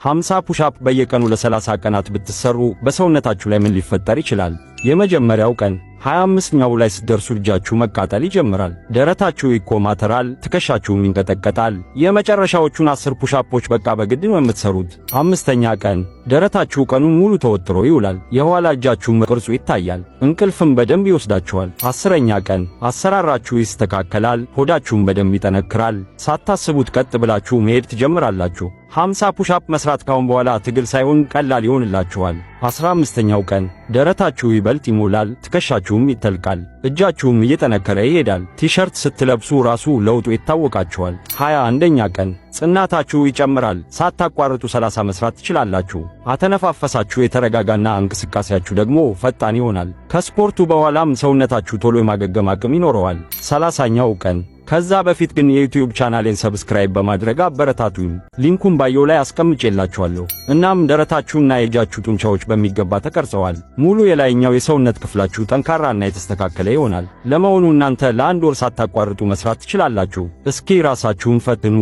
50 ፑሻፕ በየቀኑ ለ30 ቀናት ብትሰሩ በሰውነታችሁ ላይ ምን ሊፈጠር ይችላል? የመጀመሪያው ቀን 25ኛው ላይ ስትደርሱ እጃችሁ መቃጠል ይጀምራል። ደረታችሁ ይኮማተራል፣ ትከሻችሁም ይንቀጠቀጣል። የመጨረሻዎቹን 10 ፑሻፖች በቃ በግድ ነው የምትሰሩት። 5ኛ ቀን ደረታችሁ ቀኑን ሙሉ ተወጥሮ ይውላል። የኋላ እጃችሁ ቅርጹ ይታያል፣ እንቅልፍም በደንብ ይወስዳችኋል። 10ኛ ቀን አሰራራችሁ ይስተካከላል፣ ሆዳችሁም በደንብ ይጠነክራል። ሳታስቡት ቀጥ ብላችሁ መሄድ ትጀምራላችሁ። 50 ፑሻፕ መስራት ካሁን በኋላ ትግል ሳይሆን ቀላል ይሆንላችኋል። 15ኛው ቀን ደረታችሁ ይበልጥ ይሞላል፣ ትከሻችሁም ይተልቃል፣ እጃችሁም እየጠነከረ ይሄዳል። ቲሸርት ስትለብሱ ራሱ ለውጡ ይታወቃችኋል። 21ኛ ቀን ጽናታችሁ ይጨምራል። ሳታቋርጡ 30 መስራት ትችላላችሁ። አተነፋፈሳችሁ የተረጋጋና እንቅስቃሴያችሁ ደግሞ ፈጣን ይሆናል። ከስፖርቱ በኋላም ሰውነታችሁ ቶሎ የማገገም አቅም ይኖረዋል። 30ኛው ቀን ከዛ በፊት ግን የዩቲዩብ ቻናሌን ሰብስክራይብ በማድረግ አበረታቱኝ። ሊንኩን ባዮ ላይ አስቀምጬላችኋለሁ። እናም ደረታችሁና የእጃችሁ ጡንቻዎች በሚገባ ተቀርጸዋል። ሙሉ የላይኛው የሰውነት ክፍላችሁ ጠንካራና የተስተካከለ ይሆናል። ለመሆኑ እናንተ ለ1 ወር ሳታቋርጡ መስራት ትችላላችሁ? እስኪ ራሳችሁን ፈትኑ።